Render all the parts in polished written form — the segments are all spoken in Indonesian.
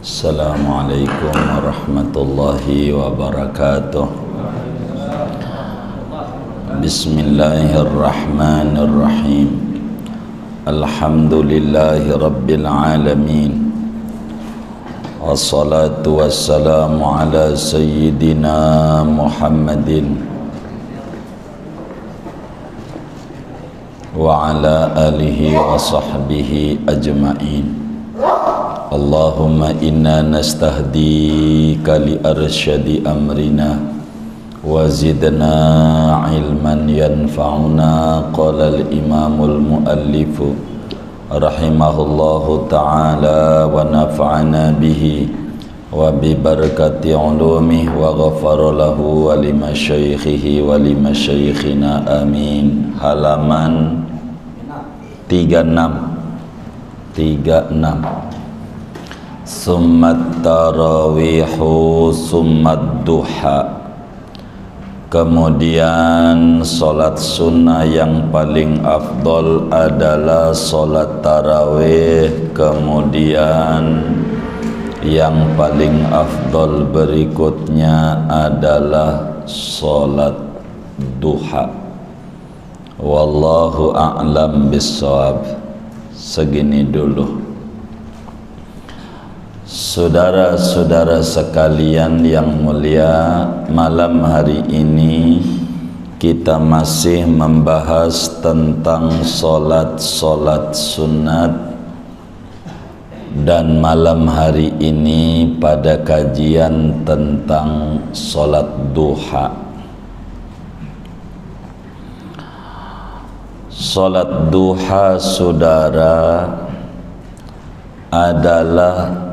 Assalamualaikum warahmatullahi wabarakatuh. Bismillahirrahmanirrahim. Alhamdulillahi rabbil alamin. Wassalatu wassalamu ala sayyidina Muhammadin wa ala alihi wa sahbihi ajma'in. Allahumma inna nastahdika li arsyadi amrina wa zidna ilman yanfa'una. Qala al-imamul muallifu rahimahullahu ta'ala wa nafa'ana bihi wa bi barakati ulumih wa ghafara lahu wa li masyaikhihi wa li masyaikhina amin. Halaman 36 Summat tarawihu summat duha. Kemudian solat sunnah yang paling afdol adalah solat tarawih. Kemudian yang paling afdol berikutnya adalah solat duha. Wallahu a'lam bissawab. Segini dulu. Saudara-saudara sekalian yang mulia, malam hari ini kita masih membahas tentang solat-solat sunat. Dan malam hari ini pada kajian tentang solat duha. Solat duha, saudara, adalah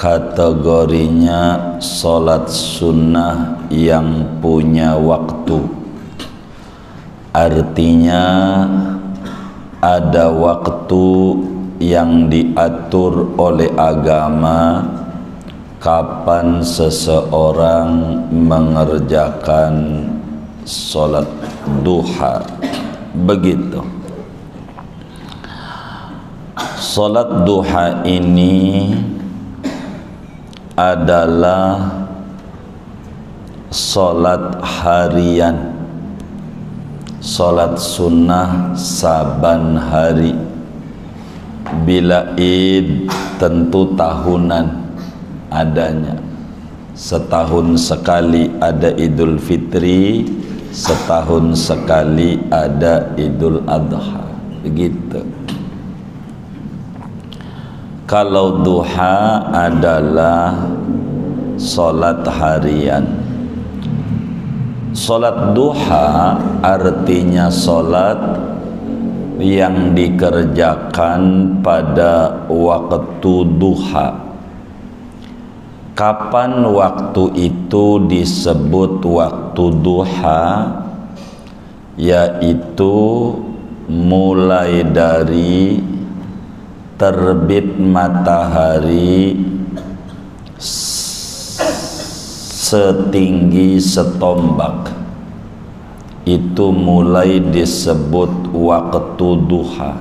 kategorinya solat sunnah yang punya waktu. Artinya ada waktu yang diatur oleh agama kapan seseorang mengerjakan solat duha. Begitu. Solat duha ini adalah solat harian, solat sunnah saban hari. Bila id tentu tahunan adanya. Setahun sekali ada Idul Fitri, setahun sekali ada Idul Adha. Begitu. Kalau duha adalah solat harian. Solat duha artinya solat yang dikerjakan pada waktu duha. Kapan waktu itu disebut waktu duha? Yaitu mulai dari terbit matahari setinggi setombak, itu mulai disebut waktu duha.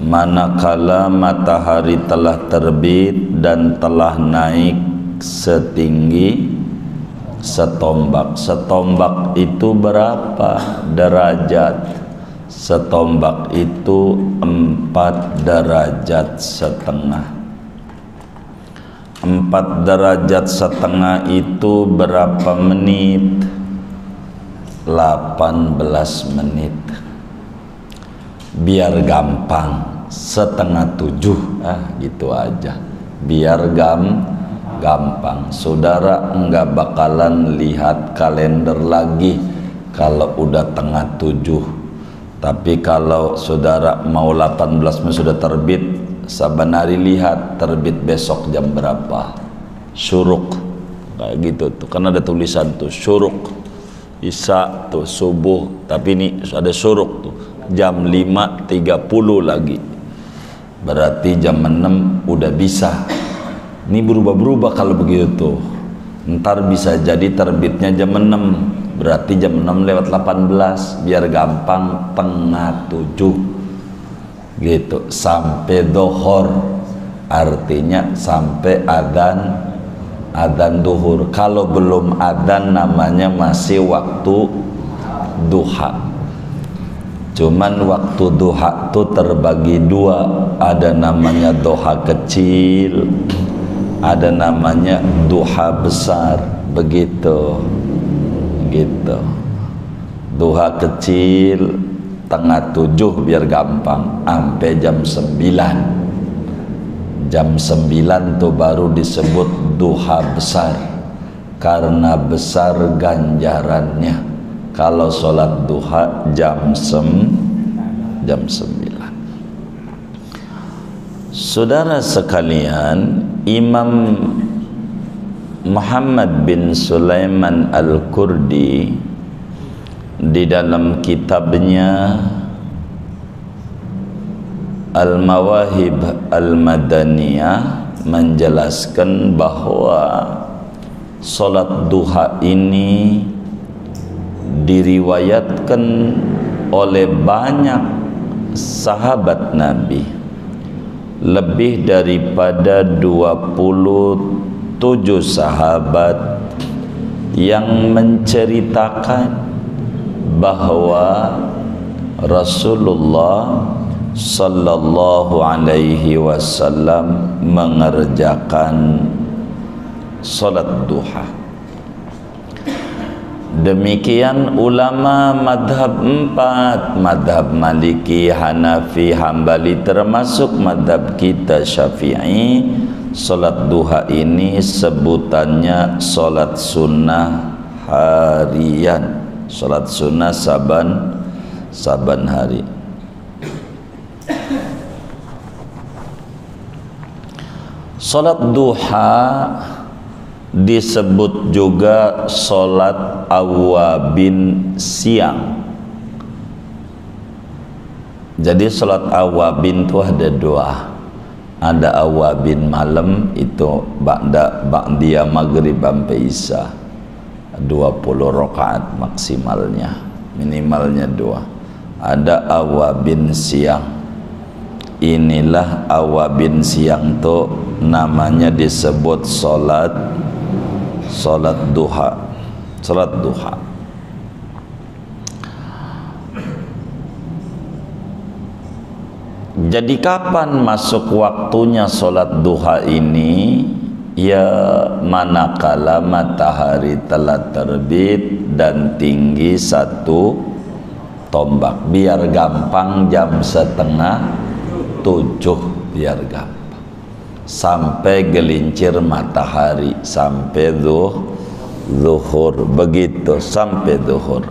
Manakala matahari telah terbit dan telah naik setinggi setombak. Setombak itu berapa derajat? Setombak itu 4,5 derajat. 4,5 derajat itu berapa menit? 18 menit. Biar gampang, 6:30. Gitu aja. Biar gampang. Saudara enggak bakalan lihat kalender lagi kalau udah 6:30. Tapi kalau saudara mau 18 menit sudah terbit, saban hari lihat terbit besok jam berapa. Syuruk. Kayak gitu tuh. Kan ada tulisan tuh syuruk. Isya tuh subuh, tapi ini ada syuruk tuh. Jam 5.30 lagi. Berarti jam 6 udah bisa. Ini berubah-berubah kalau begitu. Ntar bisa jadi terbitnya jam 6. Berarti jam 6:18. Biar gampang 6:30 gitu sampai dohor artinya sampai adzan duhur. Kalau belum adzan namanya masih waktu duha. Cuman waktu duha itu terbagi dua, ada namanya duha kecil, ada namanya duha besar, begitu. Gitu. Duha kecil tengah 7 biar gampang, sampai jam 9. Jam 9 tuh baru disebut duha besar, karena besar ganjarannya. Kalau sholat duha jam 9. Saudara sekalian, Imam Muhammad bin Sulaiman Al-Kurdi di dalam kitabnya Al-Mawahib Al-Madaniyah menjelaskan bahwa salat duha ini diriwayatkan oleh banyak sahabat Nabi, lebih daripada 27 sahabat yang menceritakan bahwa Rasulullah sallallahu alaihi wasallam mengerjakan salat duha. Demikian ulama madhab 4, madhab Maliki, Hanafi, Hambali, termasuk madhab kita Syafi'i, salat duha ini sebutannya salat sunnah harian, salat sunnah saban hari. Salat duha disebut juga salat awabin siang. Jadi salat awabin itu ada dua. Ada awabin malam, itu ba'diyah maghrib sampai isya, 20 rakaat maksimalnya, minimalnya 2. Ada awabin siang. Inilah awabin siang tuh namanya disebut salat duha. Salat duha. Jadi kapan masuk waktunya salat duha ini? Ya manakala matahari telah terbit dan tinggi 1 tombak. Biar gampang jam 6:30, biar gampang. Sampai gelincir matahari, sampai zuhur, begitu sampai zuhur.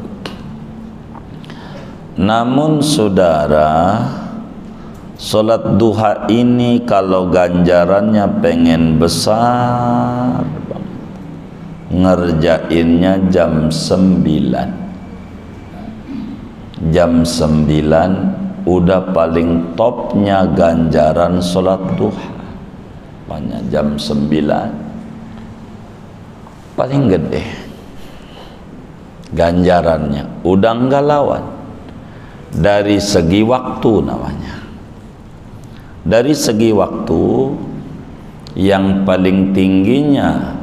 Namun saudara, salat duha ini kalau ganjarannya pengen besar, ngerjainnya jam 9. Jam 9 udah paling topnya ganjaran salat duha. Banyak jam 9 paling gede ganjarannya, udah enggak lawan dari segi waktu namanya. Dari segi waktu yang paling tingginya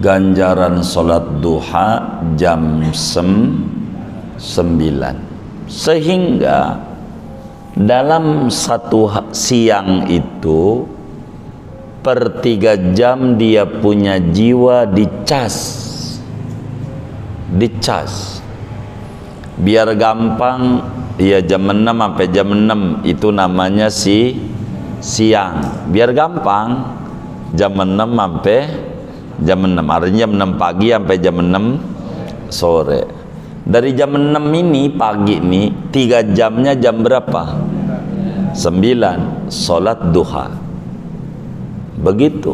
ganjaran salat duha jam 9, sehingga dalam satu siang itu per 3 jam dia punya jiwa dicas. Biar gampang, ya jam 6 sampai jam 6 itu namanya siang. Biar gampang, jam 6 sampai jam 6, artinya jam 6 pagi sampai jam 6 sore. Dari jam 6 ini pagi ini 3 jamnya jam berapa? 9, salat duha. Begitu.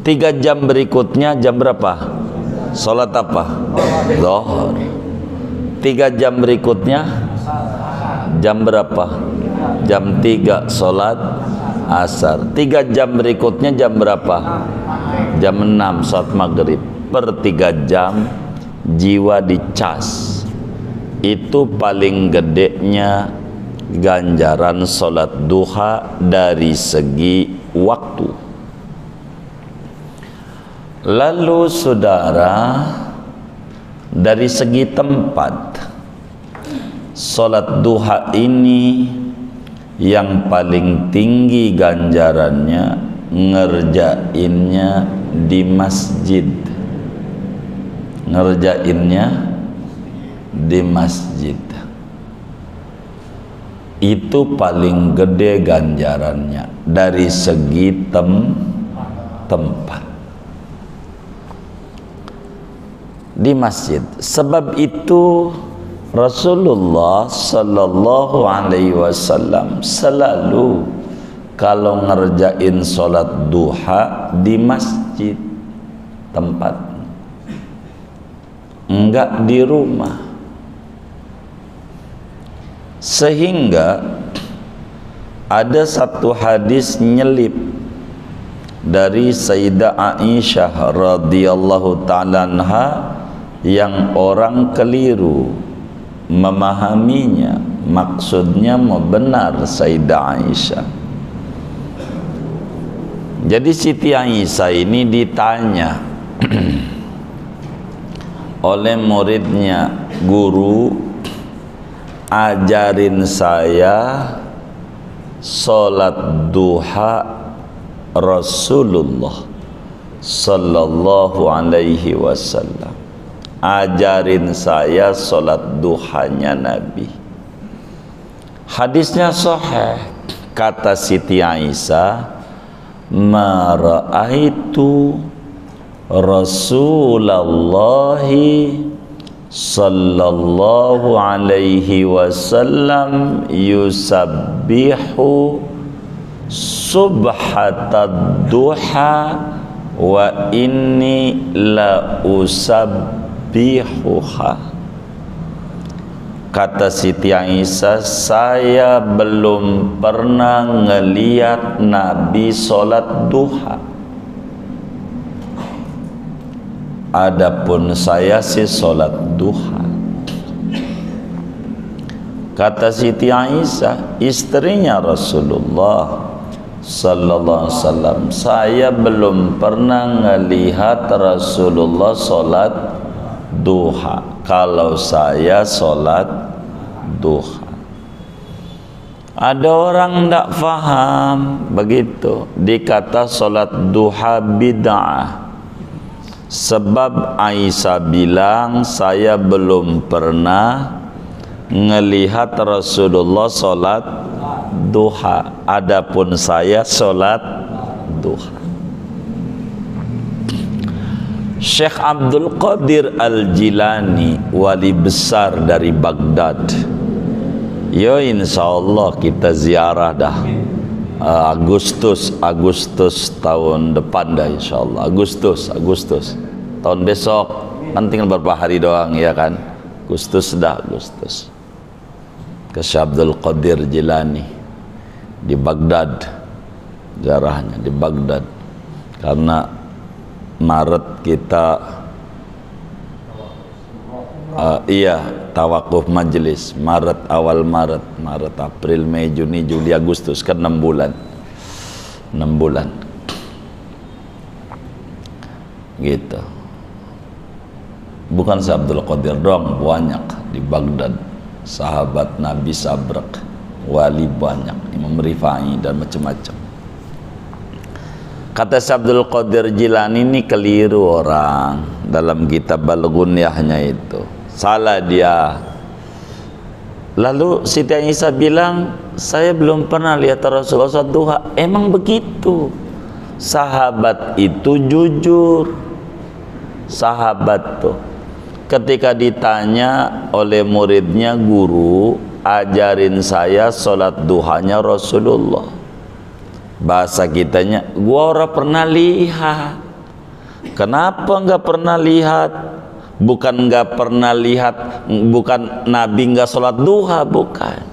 3 jam berikutnya jam berapa? Salat apa? Zuhur. 3 jam berikutnya jam berapa? Jam 3 salat asar. 3 jam berikutnya jam berapa? Jam 6 salat maghrib. Per 3 jam jiwa dicas. Itu paling gedenya ganjaran sholat duha dari segi waktu. Lalu saudara, dari segi tempat, sholat duha ini yang paling tinggi ganjarannya ngerjainnya di masjid. Ngerjainnya di masjid itu paling gede ganjarannya dari segi tempat di masjid. Sebab itu Rasulullah sallallahu alaihi wasallam selalu kalau ngerjain sholat duha di masjid tempat, enggak di rumah. Sehingga ada satu hadis nyelip dari Sayyidah Aisyah radhiyallahu ta'ala anha yang orang keliru memahaminya, maksudnya mau benar Sayyidah Aisyah. Jadi Siti Aisyah ini ditanya oleh muridnya, guru ajarin saya sholat duha Rasulullah sallallahu alaihi wasallam. Ajarin saya sholat duhanya Nabi. Hadisnya sahih. Kata Siti Aisyah, ma ra'aitu Rasulallahi sallallahu alaihi wasallam yusabbihu subhatad duha wa inni la usabbihuha. Kata Siti Aisyah, saya belum pernah ngeliat Nabi sholat duha. Adapun saya sih sholat duha. Kata Siti Aisyah, istrinya Rasulullah sallallahu alaihi wasallam, saya belum pernah ngelihat Rasulullah sholat duha. Kalau saya sholat duha, ada orang tidak faham begitu, dikata sholat duha bid'ah. Sebab Aisyah bilang, saya belum pernah ngelihat Rasulullah sholat duha. Adapun saya sholat duha. Syekh Abdul Qadir Al-Jilani, wali besar dari Baghdad. Ya insyaallah kita ziarah dah Agustus tahun depan dah insyaallah. Agustus tahun besok, kan tinggal beberapa hari doang ya kan. Agustus ke Syekh Abdul Qadir Jilani di Baghdad, ziarahnya di Baghdad. Karena Maret kita tawakuf majelis, awal Maret, April, Mei, Juni, Juli, Agustus, kan 6 bulan gitu. Bukan Syekh Abdul Qadir doang, banyak di Baghdad sahabat Nabi Sabrak, wali banyak, Imam Rifai dan macam-macam. Kata Syekh Abdul Qadir Jilani ini keliru orang dalam kitab Al-Ghunyahnya itu, salah dia. Lalu Siti Aisyah bilang, saya belum pernah lihat Rasulullah sholat duha. Emang begitu, sahabat itu jujur. Sahabat tuh ketika ditanya oleh muridnya, guru ajarin saya sholat duhanya Rasulullah, bahasa kitanya, gua orang pernah lihat. Kenapa nggak pernah lihat? Bukan nggak pernah lihat, bukan Nabi nggak sholat duha, bukan,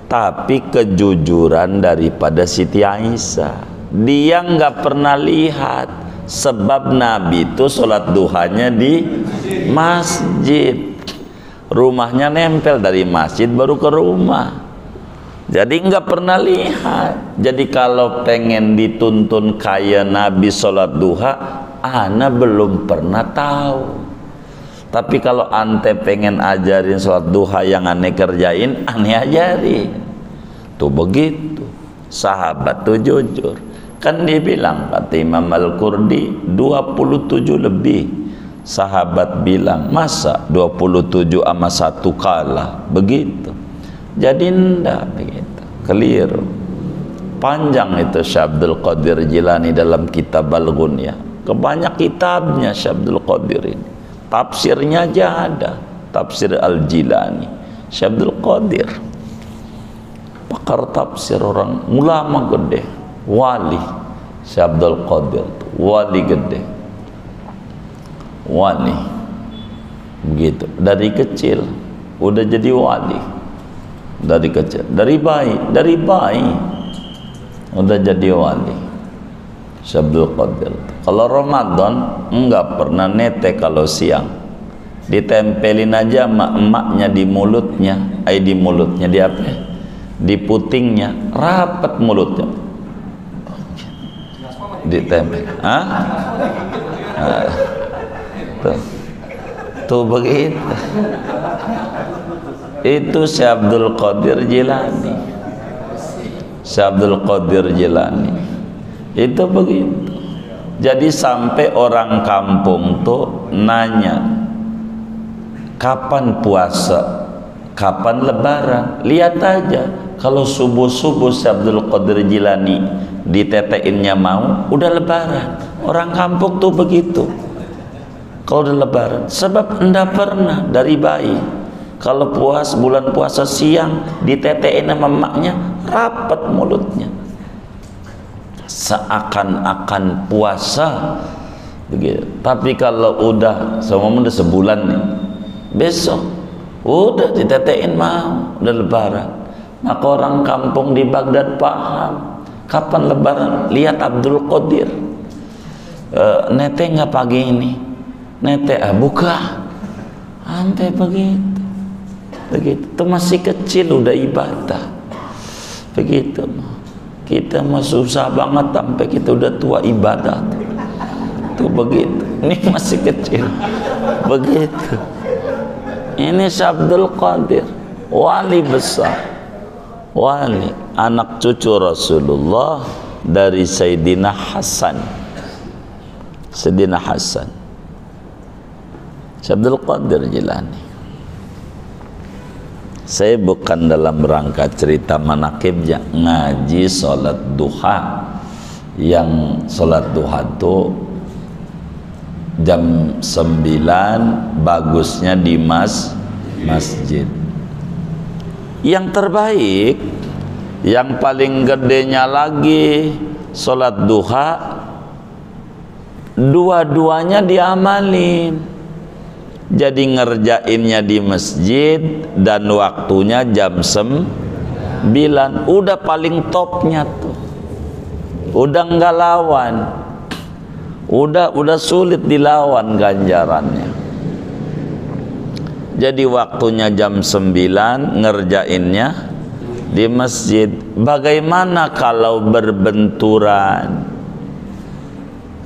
tapi kejujuran daripada Siti Aisyah. Dia nggak pernah lihat, sebab Nabi itu sholat duhanya di masjid. Rumahnya nempel, dari masjid baru ke rumah. Jadi nggak pernah lihat. Jadi kalau pengen dituntun kayak Nabi sholat duha, ana belum pernah tahu. Tapi kalau ante pengen ajarin sholat duha yang ane kerjain, ane ajarin. Tuh begitu. Sahabat tuh jujur. Kan dia bilang, kata Imam Al-Qurdi, 27 lebih. Sahabat bilang, masa 27 sama 1 kalah? Begitu. Jadi ndak begitu, keliru. Panjang itu Syekh Abdul Qadir Jilani dalam kitab Al-Ghunyah. Kebanyak kitabnya Syekh Abdul Qadir ini. Tafsirnya aja ada, tafsir Al-Jilani. Syekh Abdul Qadir pakar tafsir, orang ulama gede, wali. Syekh Abdul Qadir wali gede, wali. Begitu, dari kecil udah jadi wali. Dari kecil, dari bayi udah jadi wali. Syekh Abdul Qadir. Kalau Ramadan enggak pernah nete kalau siang. Ditempelin aja emak-emaknya di mulutnya, di mulutnya di apa? Di putingnya, rapat mulutnya. Ditempel. Hah? Tuh begitu. Itu Syekh Abdul Qadir Jilani. Syekh Abdul Qadir Jilani itu begitu. Jadi sampai orang kampung tuh nanya, kapan puasa, kapan lebaran. Lihat aja, kalau subuh-subuh Syekh Abdul Qadir Jilani diteteinnya mau, udah lebaran. Orang kampung tuh begitu kalau udah lebaran, sebab enggak pernah dari bayi. Kalau bulan puasa siang ditetein sama emaknya, rapat mulutnya, seakan-akan puasa begitu. Tapi kalau udah sebulan nih, besok udah ditetein mau, udah lebaran. Maka orang kampung di Baghdad paham kapan lebaran. Lihat Abdul Qadir, nete nggak pagi ini, nete buka, sampai begitu. Begitu, itu masih kecil udah ibadah. Begitu, kita mah susah banget sampai kita udah tua ibadah. Tuh begitu, ini masih kecil. Begitu. Ini Syekh Abdul Qadir, wali besar, wali, anak cucu Rasulullah dari Sayyidina Hasan. Sayyidina Hasan, Syekh Abdul Qadir Jilani. Saya bukan dalam rangka cerita manakibnya, ngaji sholat duha. Yang sholat duha itu jam 9, bagusnya di masjid. Yang terbaik, yang paling gedenya lagi sholat duha, dua-duanya diamalin. Jadi ngerjainnya di masjid dan waktunya jam 9. Udah paling topnya tuh. Udah nggak lawan. Udah sulit dilawan ganjarannya. Jadi waktunya jam 9, ngerjainnya di masjid. Bagaimana kalau berbenturan?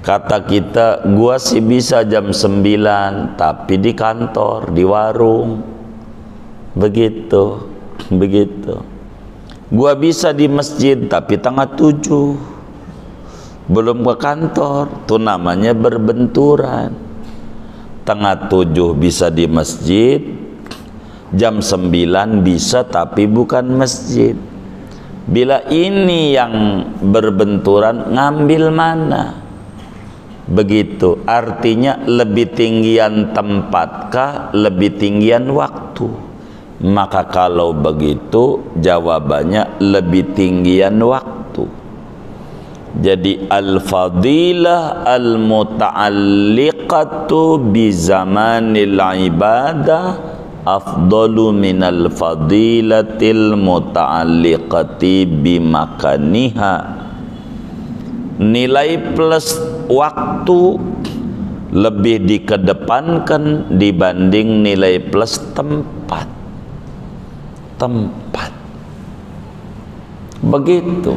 Kata kita, gua sih bisa jam 9, tapi di kantor, di warung. Begitu. Gua bisa di masjid, tapi tengah 7. Belum ke kantor, itu namanya berbenturan. Tengah 7 bisa di masjid, jam 9 bisa tapi bukan masjid. Bila ini yang berbenturan, ngambil mana? Begitu, artinya lebih tinggian tempatkah, lebih tinggian waktu? Maka kalau begitu jawabannya lebih tinggian waktu. Jadi al-fadilah al-muta'alliqatu bi zamanil ibadah afdalu minal fadilatil muta'alliqati bi makaniha. Nilai plus waktu lebih dikedepankan dibanding nilai plus tempat. Begitu.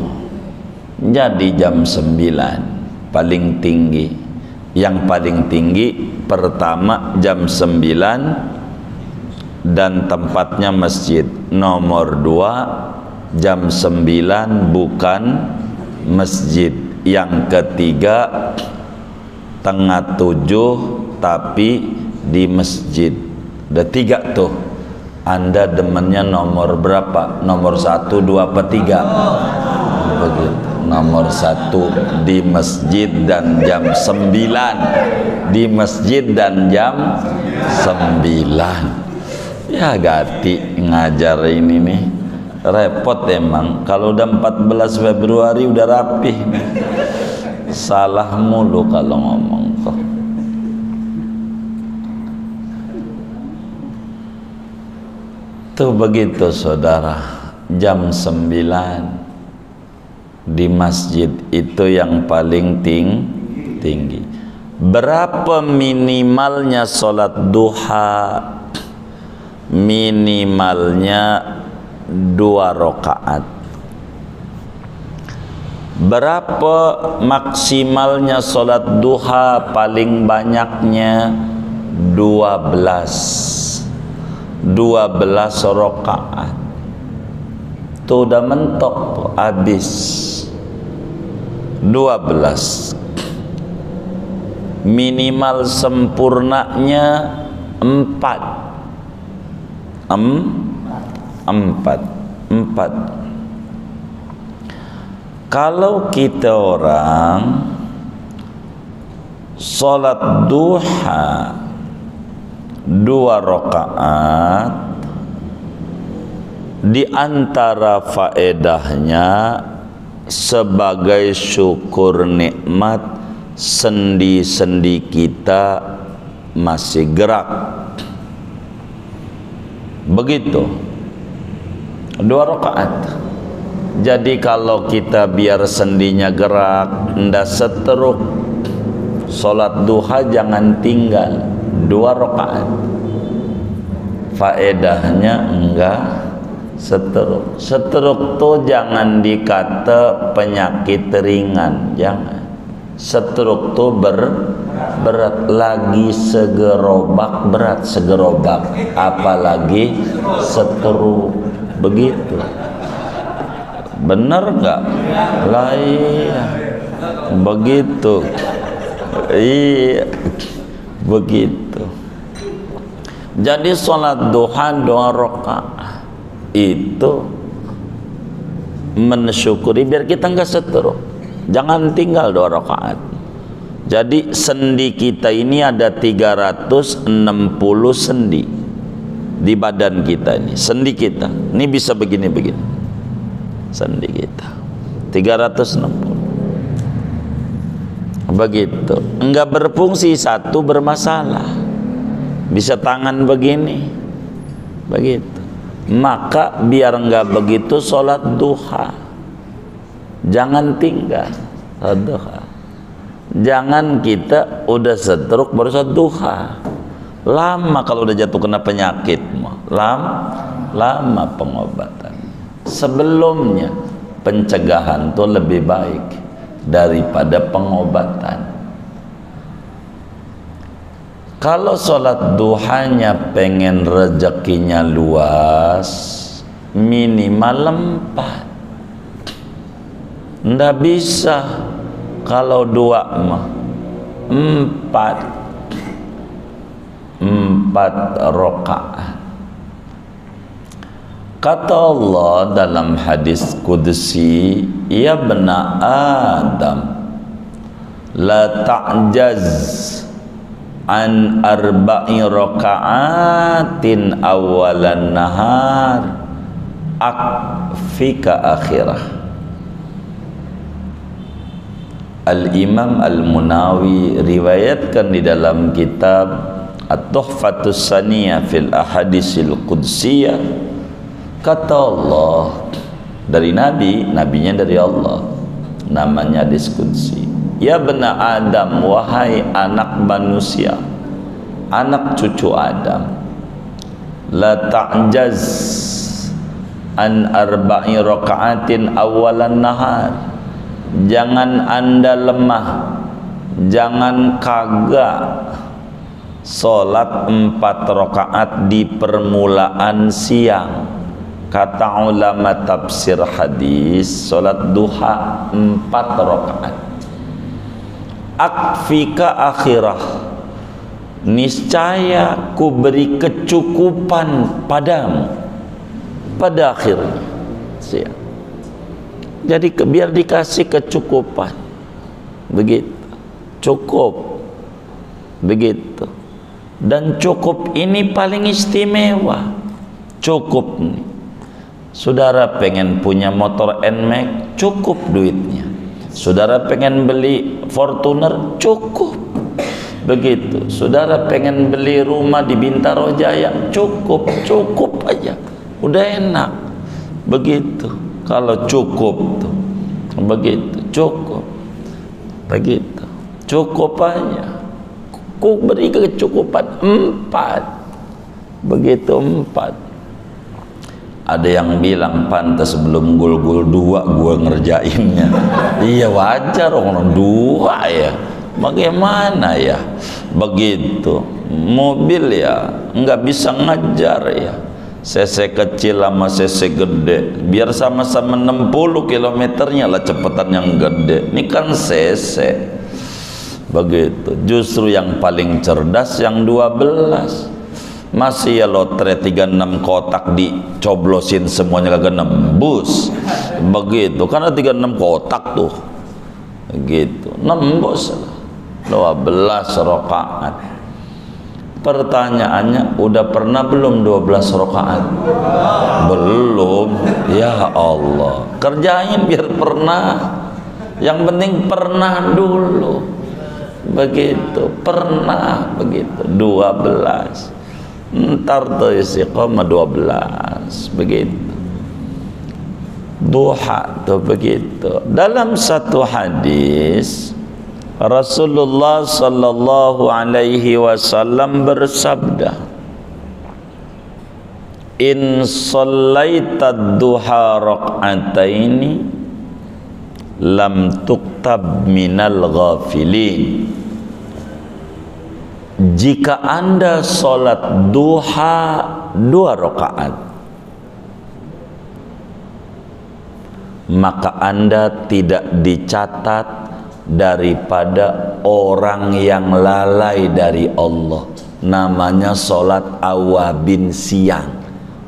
Jadi jam 9 paling tinggi. Yang paling tinggi pertama jam 9 dan tempatnya masjid. Nomor 2 jam 9 bukan masjid. Yang ketiga tengah 7 tapi di masjid. Ada 3 tuh. Anda demennya nomor berapa? Nomor 1, 2, apa 3? Begitu. Nomor 1 di masjid dan jam 9. Di masjid dan jam 9. Ya Gati ngajar ini nih. Repot emang. Kalau udah 14 Februari udah rapi. Salah mulu kalau ngomong kok. Tuh begitu saudara, jam 9 di masjid itu yang paling tinggi. Berapa minimalnya sholat duha? Minimalnya 2 rakaat. Berapa maksimalnya sholat duha? Paling banyaknya 12 rakaat. Tuh udah mentok tuh, habis 12. Minimal sempurnanya 4. Kalau kita orang sholat duha 2 rakaat, di antara faedahnya sebagai syukur nikmat, sendi-sendi kita masih gerak. Begitu. 2 rakaat. Jadi kalau kita biar sendinya gerak, ndak seteruk, sholat duha jangan tinggal 2 rakaat. Faedahnya enggak seteruk. Seteruk tuh jangan dikata penyakit ringan, jangan. Seteruk tuh berat, lagi segerobak berat, segerobak, apalagi seteruk. Begitu. Bener nggak? Lah iya. Begitu. Iya. Begitu. Jadi sholat duha 2 rakaat itu mensyukuri biar kita nggak seteruk. Jangan tinggal 2 rakaat. Jadi sendi kita ini ada 360 sendi di badan kita ini. Sendi kita ini bisa begini-begini. Sendi kita 360. Begitu. Enggak berfungsi satu bermasalah. Bisa tangan begini. Begitu. Maka biar enggak begitu sholat duha. Jangan tinggal sholat duha. Jangan kita udah setruk baru sholat duha. Lama kalau udah jatuh kena penyakit. Lama pengobatan. Sebelumnya pencegahan itu lebih baik daripada pengobatan. Kalau sholat duhanya pengen rezekinya luas, minimal 4. Nggak bisa kalau 2 mah 4 rakaat. Kata Allah dalam hadis qudsi, ya bena Adam, la ta'jaz an 4 raka'atin awalan nahar akfika akhirah. Al-Imam Al-Munawi riwayatkan di dalam kitab At-Tuhfatus Saniyah fil Ahadisil Qudsiyah. Kata Allah dari Nabi, nabinya dari Allah, namanya hadis qudsi. Ya bena Adam, wahai anak manusia, anak cucu Adam, la ta'jaz an arba'i raka'atin awalan nahar. Jangan Anda lemah, jangan kagak salat 4 rakaat di permulaan siang. Kata ulama tafsir hadis, salat duha 4 rakaat. Akfika akhirah, niscaya ku beri kecukupan padamu pada akhirnya siang. Jadi biar dikasih kecukupan, begitu, cukup, begitu. Dan cukup ini paling istimewa. Cukup nih, saudara pengen punya motor NMAX, cukup duitnya. Saudara pengen beli Fortuner, cukup, begitu. Saudara pengen beli rumah di Bintaro Jaya, cukup, cukup aja, udah enak, begitu. Kalau cukup tuh, begitu, cukup, begitu, cukup aja. Ku beri kecukupan 4, begitu 4. Ada yang bilang pantas sebelum gol 2 gua ngerjainnya. Iya wajar orang 2 ya. Bagaimana ya? Begitu. Mobil ya nggak bisa ngajar ya. CC kecil sama CC gede, biar sama-sama 60 kilometernya lah cepetan yang gede. Ini kan CC, begitu. Justru yang paling cerdas yang 12. Masih ya lotre 36 kotak dicoblosin semuanya kagak nembus, begitu. Karena 36 kotak tuh, gitu, nembus 12 rakaat. Pertanyaannya, udah pernah belum 12 rakaat? Belum. Ya Allah, kerjain biar pernah. Yang penting pernah dulu, begitu. Pernah, begitu. 12. Ntar tuh istiqomah 12, begitu. Duha tuh begitu. Dalam satu hadis Rasulullah sallallahu alaihi wasallam bersabda, in shallaitad duha rak'ataini lam tuktab minal ghafilin. Jika Anda salat duha 2 rakaat, maka Anda tidak dicatat daripada orang yang lalai dari Allah. Namanya salat awabin siang,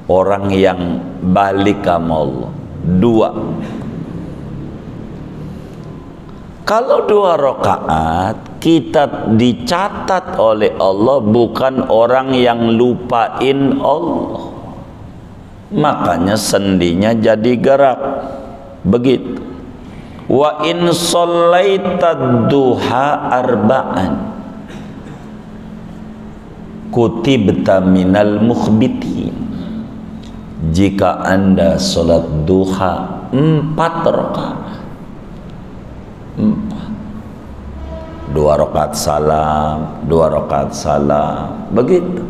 orang yang balik sama Allah. 2. Kalau 2 rakaat kita dicatat oleh Allah bukan orang yang lupain Allah, makanya sendinya jadi gerak, begitu. Wa in shallaitad duha arba'an kutibta minal mukhbitin. Jika Anda salat duha 4 rakaat, 2 rakaat salam, 2 rakaat salam, begitu.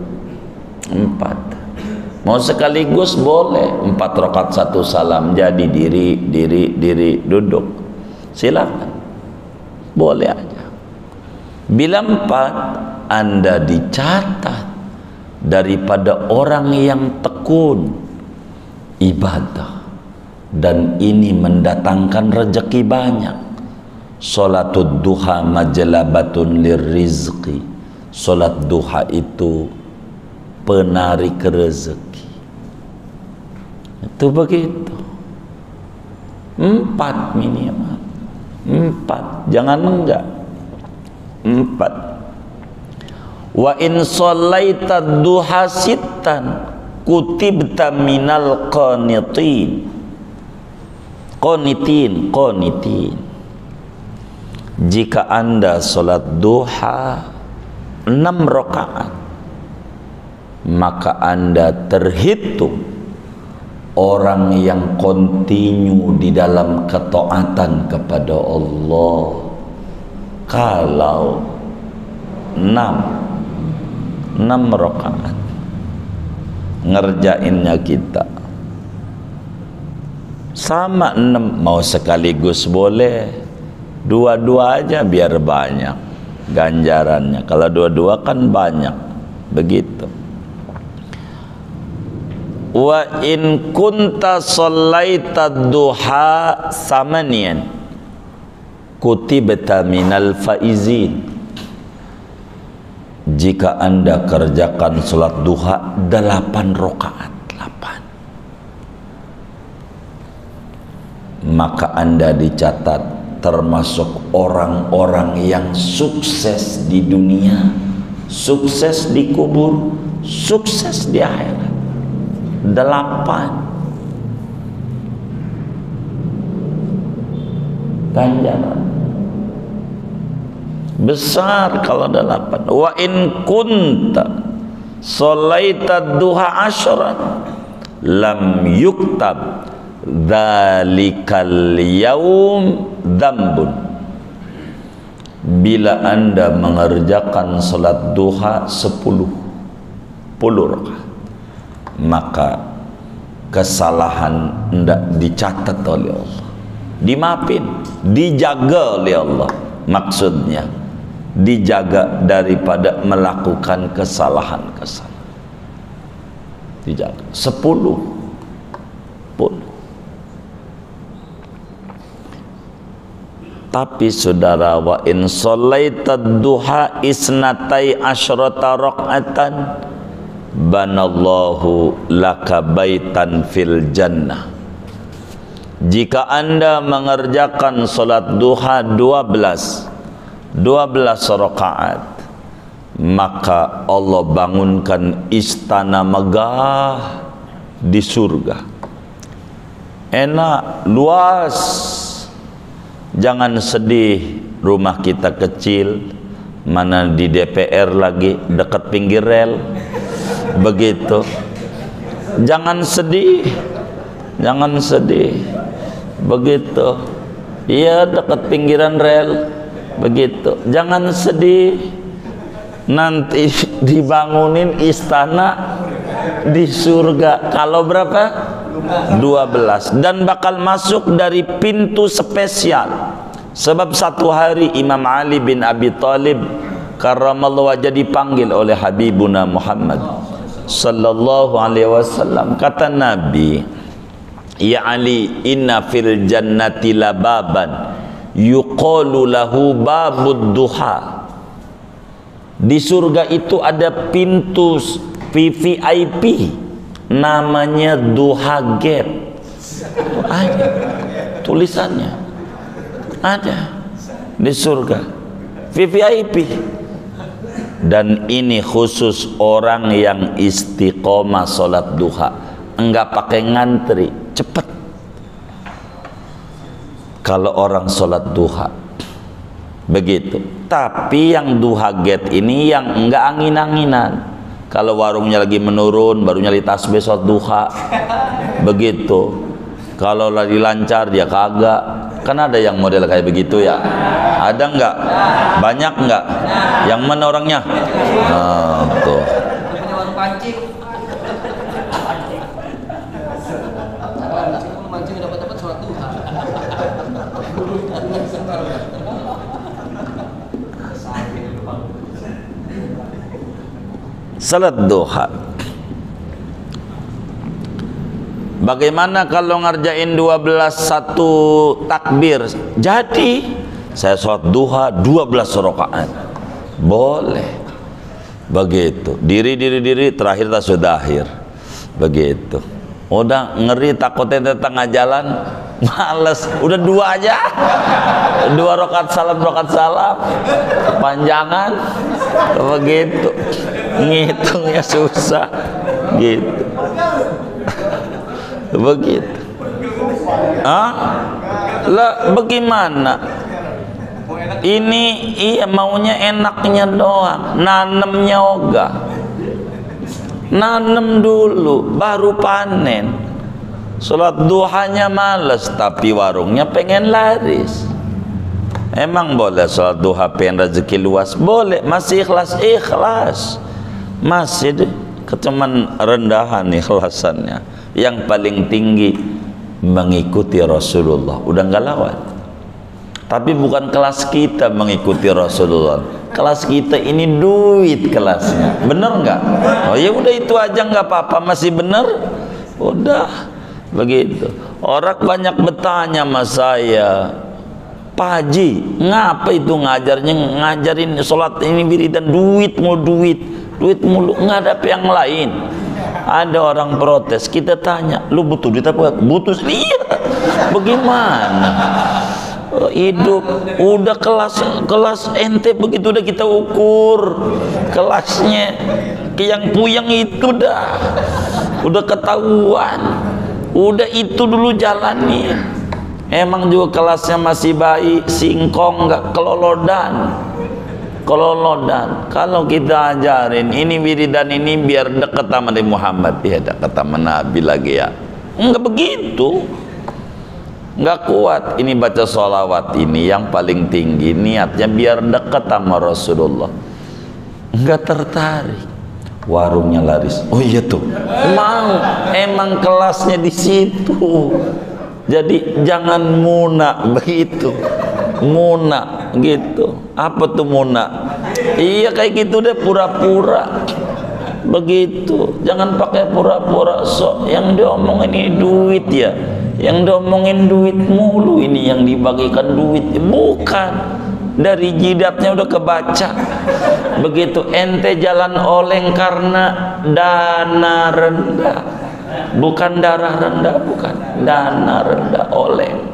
4. Mau sekaligus boleh 4 rakaat 1 salam, jadi diri, duduk, silakan, boleh aja. Bila 4, Anda dicatat daripada orang yang tekun ibadah, dan ini mendatangkan rezeki banyak. Salatud duha majlabatun lirizqi. Salat duha itu penarik rezeki. Itu begitu. 4 minimal. 4, jangan enggak. 4. Wa in shallaitad duha sittan kutibta minal qanitin. Qanitin. Jika Anda salat duha 6 rakaat, maka Anda terhitung orang yang kontinu di dalam ketaatan kepada Allah. Kalau 6 rakaat ngerjainnya kita Sama 6, mau sekaligus boleh, dua-dua aja biar banyak ganjarannya. Kalau dua-dua kan banyak, begitu. Wa in kunta shallaita duha samanian kutibta minal faizin. Jika anda kerjakan salat duha 8 rakaat, 8, maka anda dicatat termasuk orang-orang yang sukses di dunia, sukses di kubur, sukses di akhirat. 8 ganjaran besar kalau 8. Wa in kunta sholaita duha asyran lam yuktab dzalikal yaum dzambun. Bila anda mengerjakan salat duha 10 rakaat, maka kesalahan tidak dicatat oleh Allah, dimaafin, dijaga oleh Allah. Maksudnya dijaga daripada melakukan kesalahan-kesalahan, dijaga 10 pun. Tapi saudara, wa in sholaita duha isnatai asyrata raq'atan banallahu laka baitan fil jannah. Jika anda mengerjakan salat duha 12 rakaat, maka Allah bangunkan istana megah di surga. Enak, luas. Jangan sedih, rumah kita kecil, mana di DPR lagi, dekat pinggir rel, begitu. Jangan sedih, jangan sedih, begitu. Iya, dekat pinggiran rel, begitu. Jangan sedih, nanti dibangunin istana di surga. Kalau berapa? 12, dan bakal masuk dari pintu spesial. Sebab satu hari Imam Ali bin Abi Thalib karramallahu wajhah dipanggil oleh Habibuna Muhammad sallallahu alaihi wasallam. Kata Nabi, ya Ali, inna fil jannati lababan yuqalu lahu babud duha. Di surga itu ada pintu VVIP, namanya Duha Gate. Ada tulisannya, ada di surga, VVIP. Dan ini khusus orang yang istiqomah sholat duha, enggak pakai ngantri, cepet. Kalau orang sholat duha begitu. Tapi yang Duha Gate ini yang enggak angin-anginan. Kalau warungnya lagi menurun, baru nyari tasbih sholat duha, begitu. Kalau lagi lancar dia kagak. Kan ada yang model kayak begitu ya. Ada enggak? Banyak enggak? Yang mana orangnya? Nah, tuh. Salat duha. Bagaimana kalau ngerjain 12 satu takbir? Jadi saya sholat duha 12 rakaat. Boleh. Begitu. Diri terakhir tak sudah akhir. Begitu. Udah ngeri takutnya tengah jalan, males. Udah 2 aja. 2 rakaat salam. Kepanjangan. Begitu. Ngitungnya susah. Gitu. Begitu. Lah bagaimana? Ini iya maunya enaknya doang, nanemnya ogah. Nanem dulu baru panen. Salat duhanya males tapi warungnya pengen laris. Emang boleh salat duha pengen rezeki luas? Boleh, masih ikhlas. Masih deh, kecuman rendahan ikhlasannya. Yang paling tinggi mengikuti Rasulullah, udah nggak lawan. Tapi bukan kelas kita mengikuti Rasulullah, kelas kita ini duit kelasnya, bener nggak? Oh ya udah itu aja, nggak apa-apa, masih bener, udah begitu. Orang banyak bertanya sama saya, Pak Haji, ngapa itu ngajarin sholat ini wiridan duit mulu, nggak ada yang lain. Ada orang protes, kita tanya, lu butuh duit apa? Butuh. Iya, bagaimana? Hidup udah kelas ente begitu udah kita ukur kelasnya, yang puyeng itu udah ketahuan, udah itu dulu jalani. Emang juga kelasnya masih baik, singkong, nggak kelolodan. Kalau kita ajarin ini wiridan ini biar dekat sama Nabi Muhammad, ya dekat sama Nabi lagi ya, nggak begitu. Nggak kuat ini baca sholawat ini yang paling tinggi niatnya biar dekat sama Rasulullah, nggak tertarik. Warungnya laris, oh iya tuh mau, emang kelasnya di situ. Jadi jangan muna begitu, muna gitu. Apa tuh muna? Iya kayak gitu deh, pura-pura begitu. Jangan pakai pura-pura sok. Yang diomongin ini duit ya, yang diomongin duit mulu, ini yang dibagikan duit, bukan. Dari jidatnya udah kebaca begitu. Ente jalan oleng karena dana rendah, bukan darah rendah, bukan dana rendah, oleng.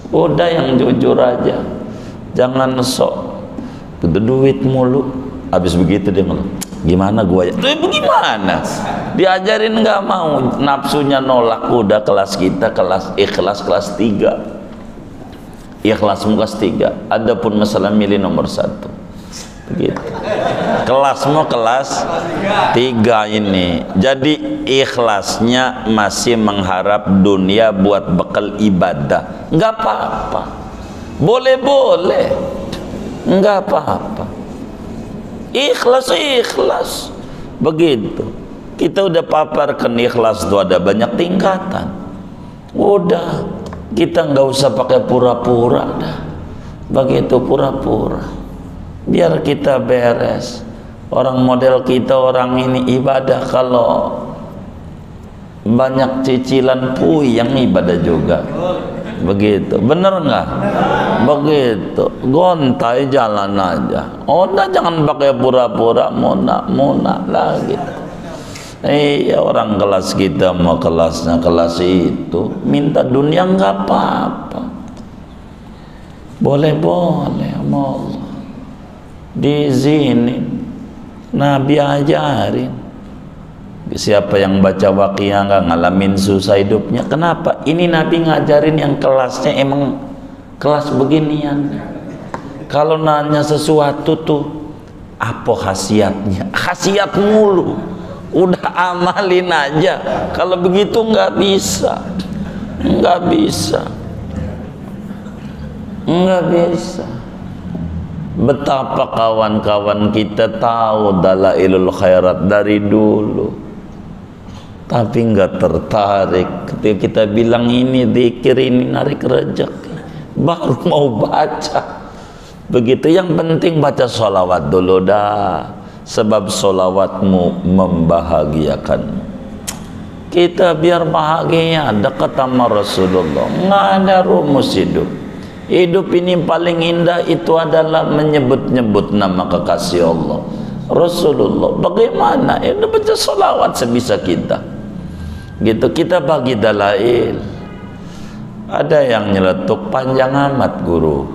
Udah yang jujur aja, jangan sok duit mulu. Habis begitu dia ngomong, gimana gua ya? Bagaimana? Diajarin nggak mau, nafsunya nolak. Udah kelas kita kelas ikhlas kelas 3. Ikhlasmu kelas 3. Adapun masalah milih nomor 1. Begitu. Kelasmu kelas 3 ini. Jadi ikhlasnya masih mengharap dunia buat bekal ibadah. Nggak apa-apa. Boleh-boleh. Nggak apa-apa. Ikhlas. Begitu. Kita udah paparkan ikhlas itu ada banyak tingkatan. Udah, kita nggak usah pakai pura-pura dah. Begitu pura-pura. Biar kita beres. Orang model kita orang ini ibadah, kalau banyak cicilan puyeng ibadah juga. Begitu, bener nggak? Begitu, gontai jalan aja. Udah jangan pakai pura-pura muna lagi. Iya, orang kelas kita mau kelasnya kelas itu, minta dunia nggak apa-apa. Boleh-boleh sama Allah. Diizinin, Nabi ajarin. Siapa yang baca Waqiah nggak ngalamin susah hidupnya? Kenapa? Ini Nabi ngajarin yang kelasnya emang kelas beginian. Kalau nanya sesuatu tuh, apa khasiatnya? Khasiat mulu. Udah amalin aja. Kalau begitu nggak bisa. Nggak bisa. Betapa kawan-kawan kita tahu dalailul khairat dari dulu, tapi nggak tertarik. Ketika kita bilang ini zikir, ini narik rezeki, baru mau baca. Begitu. Yang penting baca sholawat dulu dah, sebab sholawatmu membahagiakanmu. Kita biar bahagia dekat sama Rasulullah. Nggak ada rumus hidup. Hidup ini paling indah itu adalah menyebut-nyebut nama kekasih Allah, Rasulullah. Bagaimana? Ini baca sholawat sebisa kita. Gitu, kita bagi dalail. Ada yang nyeletuk panjang amat guru.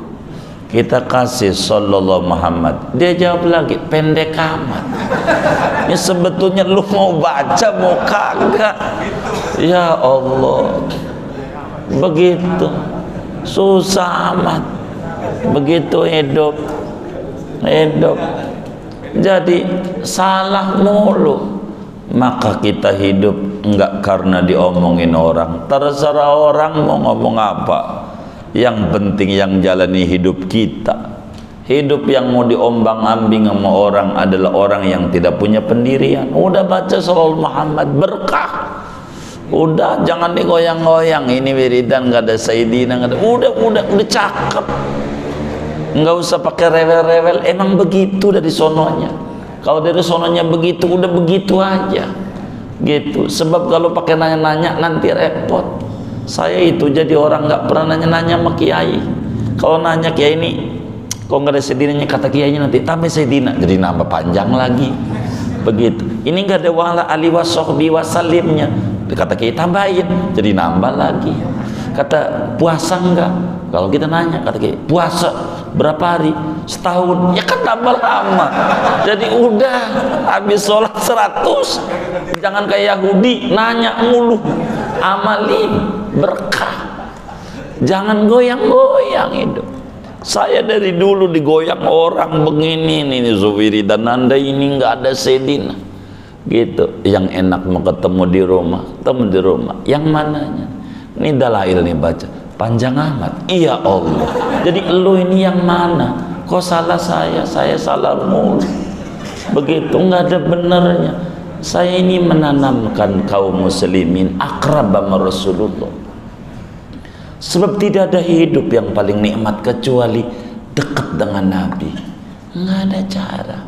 Kita kasih sallallahu Muhammad. Dia jawab lagi pendek amat. Ini sebetulnya lu mau baca mau kagak? Ya Allah. Begitu. Susah amat. Begitu hidup. Jadi salah mulu. Maka kita hidup enggak karena diomongin orang. Terserah orang mau ngomong apa. Yang penting yang jalani hidup kita. Hidup yang mau diombang-ambing sama orang adalah orang yang tidak punya pendirian. Udah baca sallallahu Muhammad, berkah. Udah jangan digoyang-goyang, ini wiridan nggak ada Sayyidina, nggak ada. Udah cakep. Nggak usah pakai rewel-rewel, emang begitu dari sononya. Kalau dari sononya begitu, udah begitu aja. Gitu. Sebab kalau pakai nanya-nanya nanti repot. Saya itu jadi orang nggak pernah nanya-nanya sama kiai. Kalau nanya kiai ini, kok nggak ada Sayyidinanya, kata kiainya nanti tambah Sayyidina, jadi nambah panjang lagi. Begitu. Ini nggak ada wala ali wassohbi wasalimnya, kata kiai tambahin, jadi nambah lagi. Kata puasa enggak? Kalau kita nanya, kata kiai puasa berapa hari? Setahun. Ya kan tambah lama. Jadi udah habis sholat 100. Jangan kayak Yahudi nanya mulu, amalin berkah. Jangan goyang-goyang hidup. Saya dari dulu digoyang orang begini nih Zuwiri dan Anda ini nggak ada Sayyidina gitu. Yang enak mau ketemu di rumah, ketemu di rumah. Yang mananya? Ini dalail nih baca panjang amat. Iya Allah. Jadi lu ini yang mana? Kok salah saya salah mulu. Begitu, nggak ada benernya. Saya ini menanamkan kaum muslimin akrab sama Rasulullah. Sebab tidak ada hidup yang paling nikmat kecuali dekat dengan Nabi. Nggak ada cara.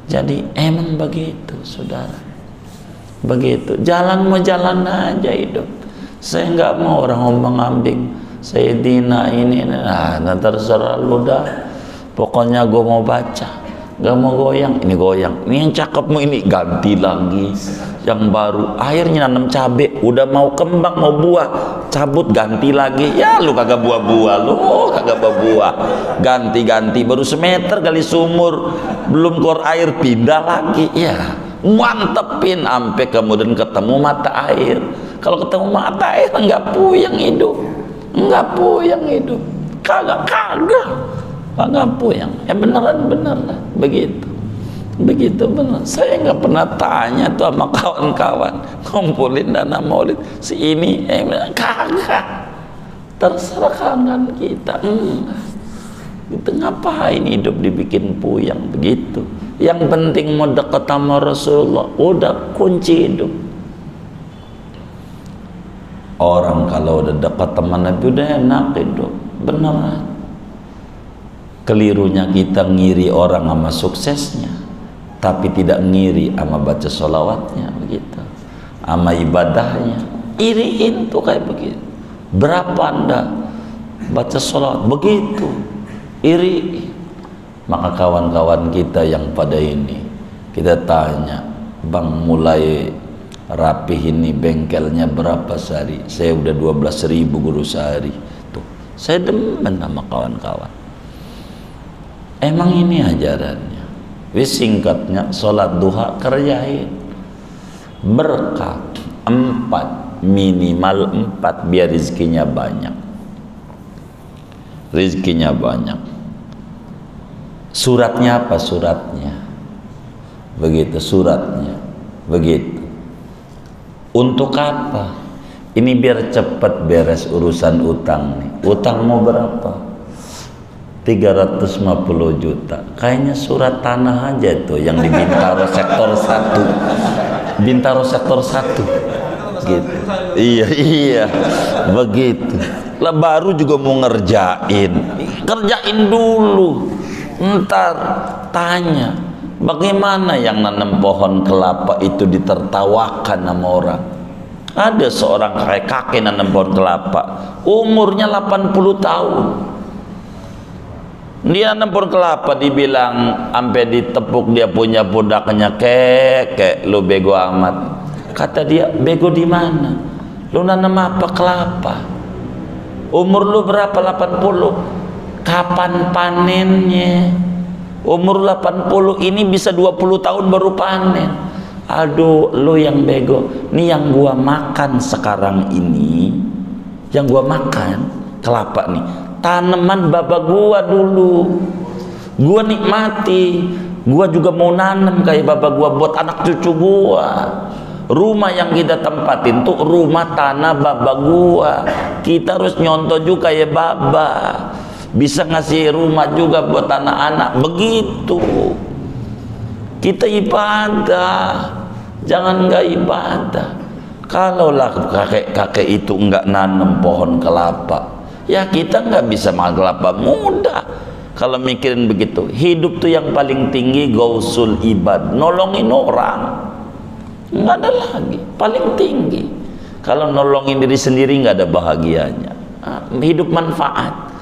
Jadi emang begitu, saudara. Begitu. Jalan mau jalan aja hidup. Saya nggak mau orang ombang-ambing. Sayyidina ini, nah terserah lu dah. Pokoknya gue mau baca, gak mau goyang. Ini goyang, ini yang cakepmu ini ganti lagi. Yang baru, akhirnya nanam cabe, udah mau kembang mau buah, cabut ganti lagi. Ya lu kagak buah-buah, lu kagak buah-buah. Ganti-ganti, baru semeter kali sumur, belum keluar air pindah lagi. Ya mantepin sampai kemudian ketemu mata air. Kalau ketemu mata air nggak puyeng hidup, nggak puyeng hidup, kagak puyeng. Ya beneran begitu bener. Saya nggak pernah tanya tuh sama kawan-kawan ngumpulin dana maulid si ini, kagak. Terserah kangen kita. Gitu, ngapain hidup dibikin puyeng begitu? Yang penting mau dekat sama Rasulullah, udah kunci hidup. Orang kalau udah dekat teman Nabi udah enak hidup, beneran. Kelirunya kita ngiri orang sama suksesnya, tapi tidak ngiri sama baca sholawatnya, begitu, sama ibadahnya. Iriin tuh kayak begitu. Berapa Anda baca sholawat begitu, iri. Maka kawan-kawan kita yang pada ini, kita tanya, Bang, mulai rapih ini bengkelnya berapa sehari? Saya udah 12.000 guru sehari. Tuh, saya demen sama kawan-kawan. Emang ini ajarannya. Wis singkatnya, sholat duha kerjain. Berkah 4, minimal 4 biar rezekinya banyak. Rezekinya banyak. Suratnya apa suratnya? Begitu suratnya. Begitu. Untuk apa? Ini biar cepat beres urusan utang nih. Utang mau berapa? 350 juta. Kayaknya surat tanah aja tuh yang di Bintaro sektor 1. Bintaro sektor 1. Gitu. Iya. Begitu. Lah baru juga mau ngerjain. Kerjain dulu. Ntar tanya, bagaimana yang nanam pohon kelapa itu ditertawakan sama orang? Ada seorang kakek nanam pohon kelapa, umurnya 80 tahun. Dia nanam pohon kelapa, dibilang sampai ditepuk dia punya pundaknya, kek lu bego amat. Kata dia, bego di mana? Lu nanam apa? Kelapa. Umur lu berapa? 80. Kapan panennya? Umur 80 ini bisa 20 tahun baru panen. Aduh, lu yang bego. Nih yang gua makan sekarang ini, yang gua makan kelapa nih, tanaman bapak gua dulu. Gua nikmati. Gua juga mau nanam kayak bapak gua buat anak cucu gua. Rumah yang kita tempatin tuh rumah tanah bapak gua. Kita harus nyontoh juga ya bapak. Bisa ngasih rumah juga buat anak-anak. Begitu kita ibadah, jangan nggak ibadah. Kalaulah kakek-kakek itu enggak nanam pohon kelapa, ya kita enggak bisa makan kelapa muda. Kalau mikirin begitu, hidup tuh yang paling tinggi gausul ibad, nolongin orang. Enggak ada lagi, paling tinggi. Kalau nolongin diri sendiri enggak ada bahagianya. Hidup manfaat.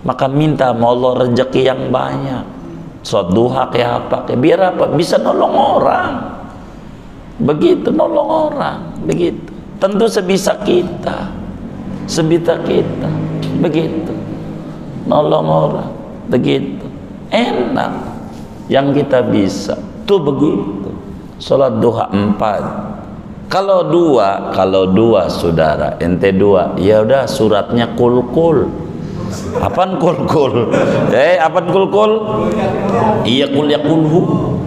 Maka minta sama Allah rezeki yang banyak. Sholat duha kayak apa? Kayak biar apa? Bisa nolong orang. Begitu nolong orang, begitu. Tentu sebisa kita. Sebisa kita. Begitu. Nolong orang. Begitu, enak yang kita bisa tuh begitu. Sholat duha 4. Kalau dua saudara, ente 2, ya udah suratnya kul-kul. Apaan kul-kul? Apaan kul-kul? Iya kul ya kulhu.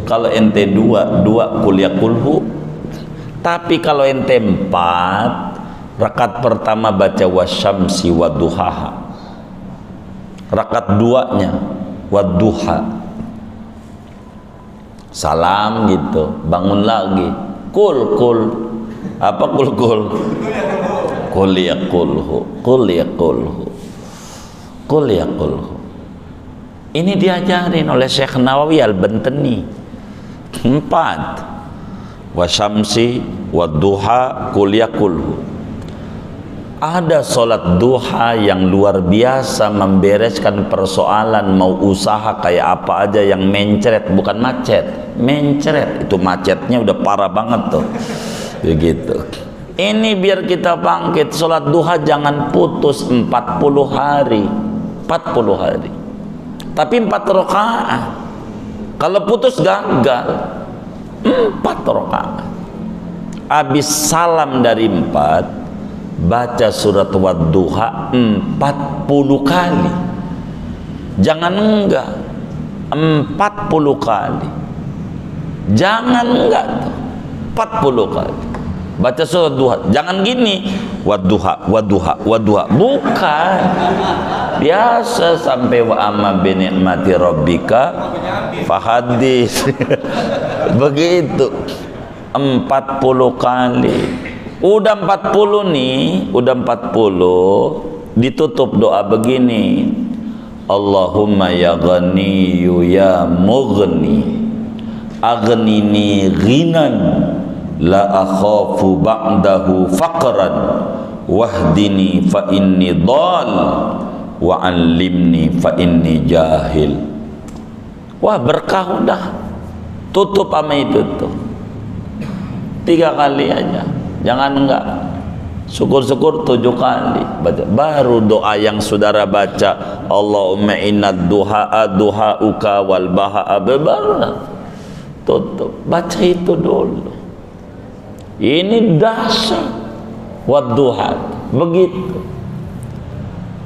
Kalau ente 2 kul ya kulhu. Tapi kalau ente 4, rakaat pertama baca wasyamsi waduhaha. Rakaat 2-nya wadduha, salam gitu, bangun lagi, kul apa kul kul yakulhu. Ini diajarin oleh Syekh Nawawi Al-Bantani. 4 wasyamsi wadduha kul yakulhu. Ada sholat duha yang luar biasa membereskan persoalan, mau usaha kayak apa aja yang mencret, bukan macet, mencret. Itu macetnya udah parah banget tuh. Begitu. Ini biar kita bangkit, sholat duha jangan putus 40 hari. 40 hari. Tapi 4 rakaat. Kalau putus gagal. 4 rakaat. Habis salam dari 4, baca surat wadduha 40 kali. Jangan enggak, 40 kali. Jangan enggak tuh, 40 kali baca surat duha. Jangan gini, wadduha bukan. Biasa sampai wa amma bi ni'mati rabbika fahadits. Begitu 40 kali. Udah 40 nih, udah 40, ditutup doa begini. Allahumma ya ghaniyyu ya mughni, aghnini ghinan, la akhafu ba'dahu faqran, wahdini fa inni dhal, wa 'allimni fa inni jahil. Wah, berkah udah. Tutup sama itu tuh. 3 kali aja. Jangan enggak, syukur-syukur 7 kali baca. Baru doa yang saudara baca, Allahumma inna duha'a duha'uka wal baha'a, baru tutup. Baca itu dulu. Ini dahsyat wadduha. Begitu.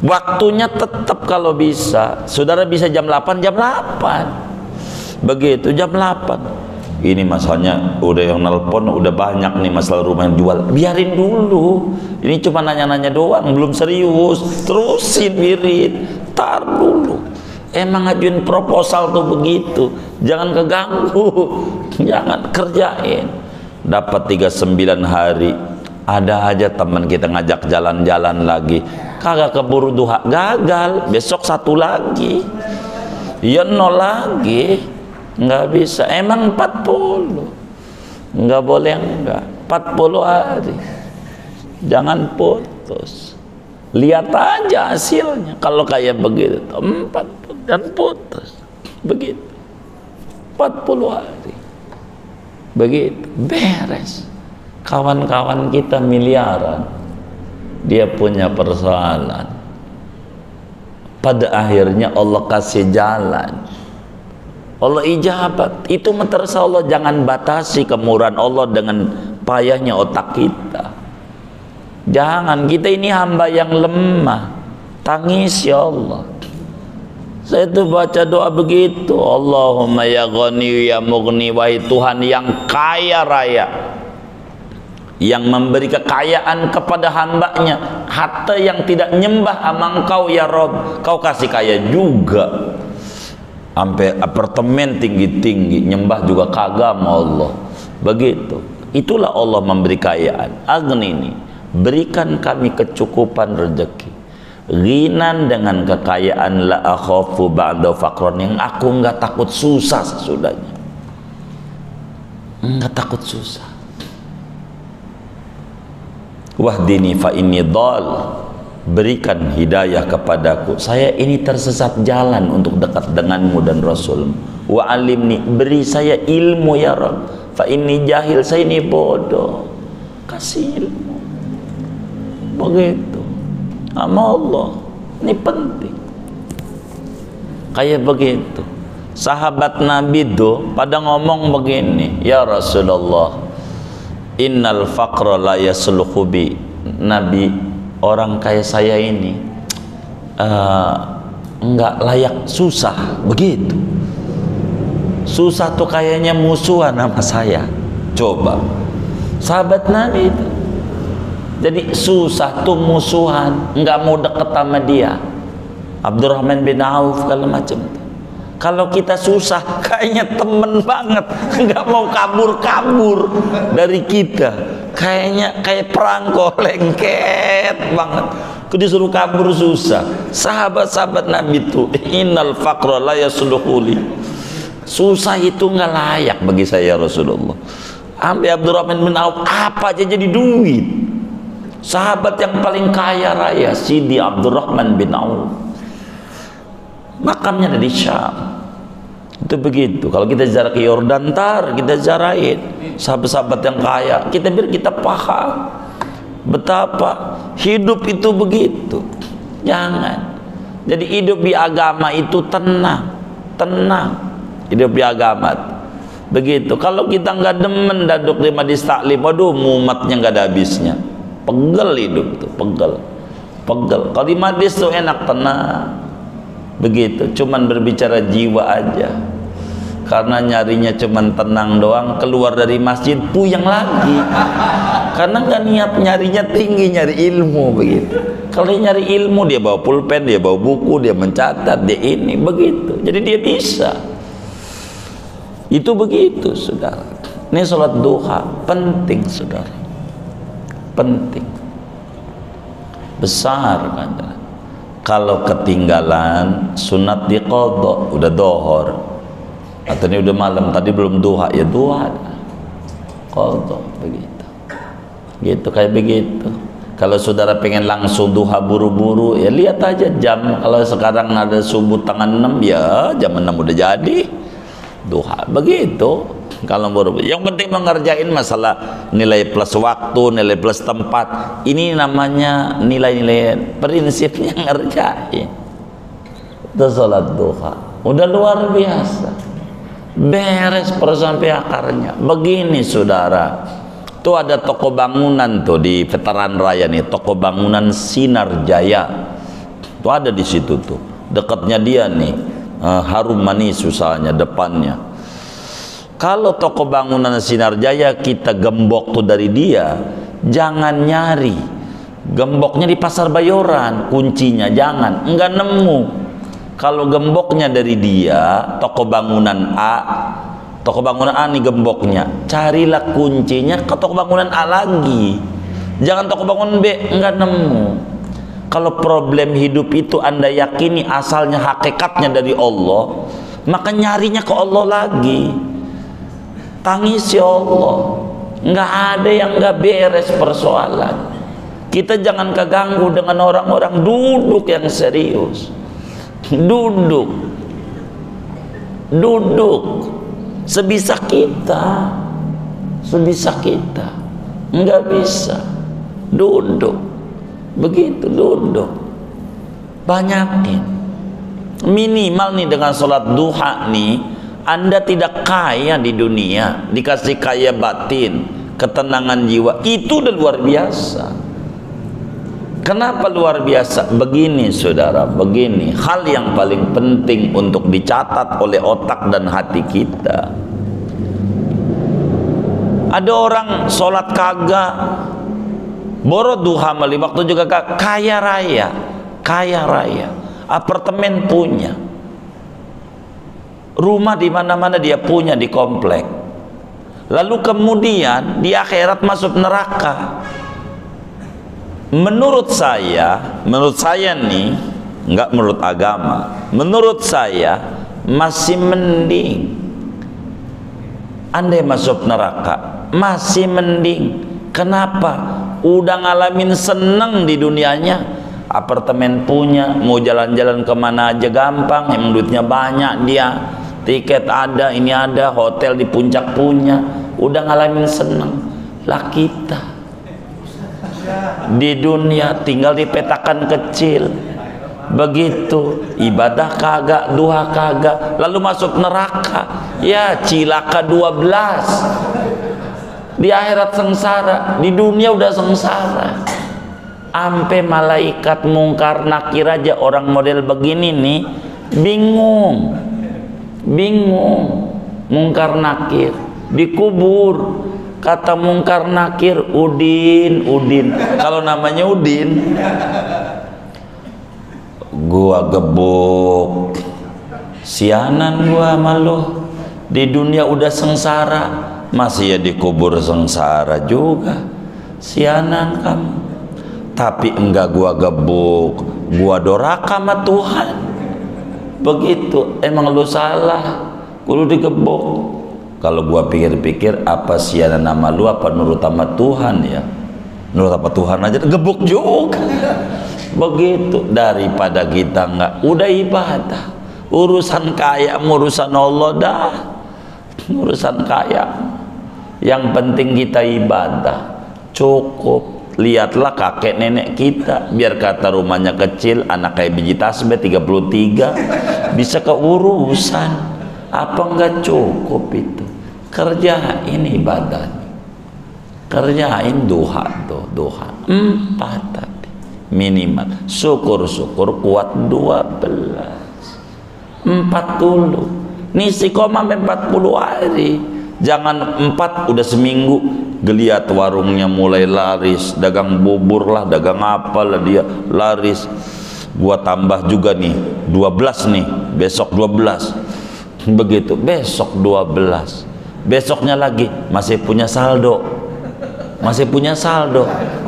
Waktunya tetap kalau bisa. Saudara bisa jam 8, jam 8. Begitu, jam 8. Ini masalahnya udah yang nelpon udah banyak nih, masalah rumah yang jual. Biarin dulu. Ini cuma nanya-nanya doang, belum serius. Terusin wirid. Tar dulu. Emang ngajuin proposal tuh begitu. Jangan keganggu. Jangan, kerjain. Dapat 39 hari. Ada aja teman kita ngajak jalan-jalan lagi. Kagak keburu duha, gagal. Besok 1 lagi. Ya 0 lagi. Nggak bisa, emang 40 nggak boleh, enggak 40 hari. Jangan putus, lihat aja hasilnya. Kalau kayak begitu 40 dan putus, begitu 40 hari, begitu beres. Kawan-kawan kita miliaran, dia punya persoalan, pada akhirnya Allah kasih jalan, Allah ijabat. Itu terserah Allah. Jangan batasi kemurahan Allah dengan payahnya otak kita. Jangan. Kita ini hamba yang lemah. Tangis ya Allah. Saya tuh baca doa begitu. Allahumma ya ghani ya mughni, wahai Tuhan yang kaya raya, yang memberi kekayaan kepada hambanya, hatta yang tidak nyembah sama Engkau ya Rob, Kau kasih kaya juga. Sampai apartemen tinggi-tinggi, nyembah juga kagak sama Allah. Begitu. Itulah Allah memberi kekayaan. Aghnini, berikan kami kecukupan rezeki. Ghinan, dengan kekayaan, la akhafu ba'da faqran, yang aku enggak takut susah sesudahnya. Enggak takut susah. Wahdini fa inni dhal, berikan hidayah kepadaku, saya ini tersesat jalan untuk dekat denganmu dan Rasulmu. Wa alimni, beri saya ilmu ya Rabb, fa inni jahil, saya ini bodoh, kasih ilmu. Begitu sama Allah, ini penting. Kayak begitu sahabat Nabi itu pada ngomong begini, ya Rasulullah, innal faqra la yasluhu bi. Nabi, orang kayak saya ini enggak layak susah. Begitu. Susah tuh kayaknya musuhan sama saya. Coba sahabat Nabi itu, jadi susah tuh musuhan, enggak mau deket sama dia. Abdurrahman bin Auf kalau macam itu. Kalau kita susah kayaknya temen banget, nggak mau kabur-kabur dari kita, kayaknya kayak perangko lengket banget, disuruh kabur susah. Sahabat-sahabat Nabi itu, innal faqra la yasluhu li, susah itu nggak layak bagi saya Rasulullah. Ambil Abdurrahman bin Auf, apa aja jadi duit. Sahabat yang paling kaya raya, Sidi Abdurrahman bin Auf, makamnya ada di Syam. Itu begitu. Kalau kita ziarah ke Yordan, kita ziarahin sahabat-sahabat yang kaya, kita biar kita paham betapa hidup itu begitu. Jangan. Jadi hidup di agama itu tenang, hidup di agama begitu. Kalau kita nggak demen duduk di majlis taklim, waduh mumatnya nggak ada habisnya, pegel hidup tuh, pegel. Kalau di majlis tuh enak, tenang. Begitu, cuman berbicara jiwa aja. Karena nyarinya cuman tenang doang, keluar dari masjid puyeng lagi. Karena nggak niat nyarinya tinggi, nyari ilmu begitu. Kalau dia nyari ilmu, dia bawa pulpen, dia bawa buku, dia mencatat, dia ini begitu. Jadi dia bisa. Itu begitu, saudara. Ini sholat duha penting, saudara. Penting. Besar kan. Kalau ketinggalan sunat diqadha, udah dohor atau ini udah malam, tadi belum duha, ya duha qadha, begitu. Gitu, kayak begitu. Kalau saudara pengen langsung duha buru-buru, ya lihat aja jam. Kalau sekarang ada subuh tengah 6, ya jam 6 udah jadi duha, begitu. Kalau buru-buru, yang penting mengerjain masalah nilai plus waktu, nilai plus tempat. Ini namanya nilai-nilai prinsipnya ngerjain. Itu sholat duha, udah luar biasa, beres per sampai akarnya. Begini saudara, tuh ada toko bangunan tuh di Veteran Raya nih, toko bangunan Sinar Jaya. Tuh ada di situ tuh, dekatnya dia nih, Harum Manis usahanya depannya. Kalau toko bangunan Sinar Jaya kita gembok tuh dari dia, jangan nyari gemboknya di Pasar Bayoran, kuncinya jangan, enggak nemu. Kalau gemboknya dari dia, toko bangunan A nih gemboknya, carilah kuncinya ke toko bangunan A lagi, jangan toko bangunan B, enggak nemu. Kalau problem hidup itu Anda yakini asalnya hakikatnya dari Allah, maka nyarinya ke Allah lagi. Tangis ya Allah, nggak ada yang nggak beres persoalan. Kita jangan keganggu dengan orang-orang duduk yang serius, duduk sebisa kita, nggak bisa duduk begitu, duduk banyakin. Minimal nih dengan sholat duha nih, Anda tidak kaya di dunia, dikasih kaya batin, ketenangan jiwa, itu udah luar biasa. Kenapa luar biasa? Begini saudara, begini hal yang paling penting untuk dicatat oleh otak dan hati kita. Ada orang sholat kagak, boro duha mali waktu juga kaya raya, apartemen punya, rumah di mana-mana dia punya di komplek, lalu kemudian di akhirat masuk neraka. Menurut saya nih, enggak menurut agama, menurut saya masih mending andai masuk neraka, masih mending. Kenapa? Udah ngalamin seneng di dunianya, apartemen punya, mau jalan-jalan kemana aja gampang, yang duitnya banyak dia, tiket ada, ini ada, hotel di puncak punya, udah ngalamin seneng. Lah kita di dunia tinggal di petakan kecil begitu, ibadah kagak, duha kagak, lalu masuk neraka, ya cilaka 12. Di akhirat sengsara, di dunia udah sengsara. Ampe malaikat mungkar nakir aja orang model begini nih bingung mungkar nakir dikubur. Kata mungkar nakir, Udin. Kalau namanya Udin, gua gebuk, sianan gua malu. Di dunia udah sengsara, masih ya dikubur sengsara juga, sianan kamu. Tapi enggak gua gebuk, gua doraka sama Tuhan. Begitu, emang lu salah, gua digebuk. Kalau gua pikir-pikir, apa sianan nama lu, apa nurut sama Tuhan ya? Nurut apa Tuhan aja gebuk juga. Begitu, daripada kita enggak udah ibadah, urusan kaya urusan Allah dah, urusan kaya. Yang penting kita ibadah cukup. Lihatlah kakek nenek kita, biar kata rumahnya kecil, anak kayak biji tasbih 33 bisa keurusan. Apa enggak cukup itu? Kerjain ibadah, kerjain duha 4 tadi minimal. Syukur-syukur kuat 12, 40 nih istiqomah 40 hari. Jangan 4 udah seminggu geliat warungnya mulai laris, dagang bubur lah, dagang apalah dia laris. Gua tambah juga nih 12 nih, besok 12, begitu, besok 12, besoknya lagi masih punya saldo,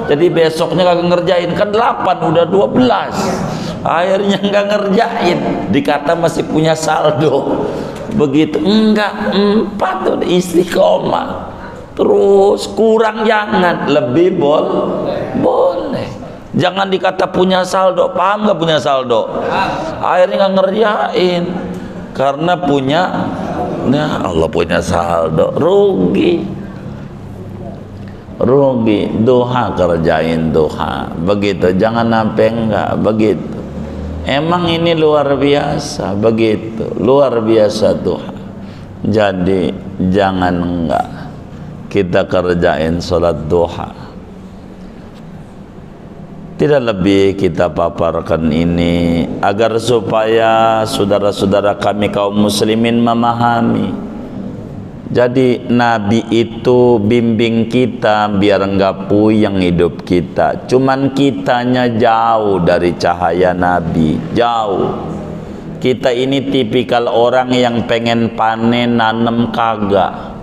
jadi besoknya kagak ngerjain, kan 8 udah 12, akhirnya nggak ngerjain, dikata masih punya saldo. Begitu, enggak, 4 udah istiqomah. Terus kurang jangan, lebih boleh. Jangan dikata punya saldo, paham nggak punya saldo? Akhirnya nggak ngerjain karena punya, nah Allah punya saldo, rugi. Duha, kerjain duha, begitu. Jangan sampai enggak, begitu. Emang ini luar biasa, begitu, luar biasa duha. Jadi jangan enggak kita kerjain sholat duha. Tidak lebih kita paparkan ini agar supaya saudara-saudara kami kaum muslimin memahami. Jadi Nabi itu bimbing kita biar enggak puyeng hidup kita. Cuman kitanya jauh dari cahaya Nabi, jauh. Kita ini tipikal orang yang pengen panen nanem kagak,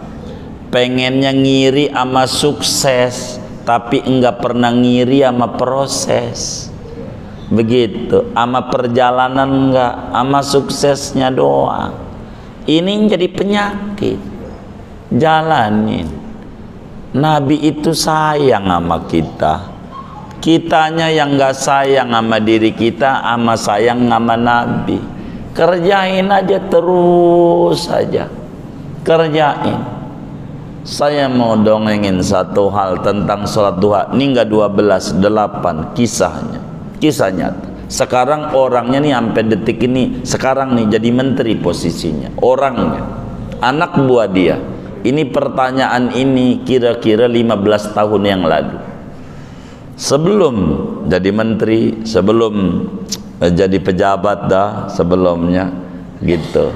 pengennya ngiri sama sukses, tapi enggak pernah ngiri sama proses. Begitu, sama perjalanan enggak, sama suksesnya doang. Ini jadi penyakit. Jalanin. Nabi itu sayang sama kita, kitanya yang enggak sayang sama diri kita, sama sayang sama Nabi. Kerjain aja, terus saja kerjain. Saya mau dongengin satu hal tentang sholat duha. Ini enggak 12, 8 kisahnya, kisah nyata. Sekarang orangnya nih sampai detik ini, sekarang nih jadi menteri posisinya, orangnya, anak buah dia. Ini pertanyaan ini kira-kira 15 tahun yang lalu. Sebelum jadi menteri, sebelum jadi pejabat dah sebelumnya, gitu.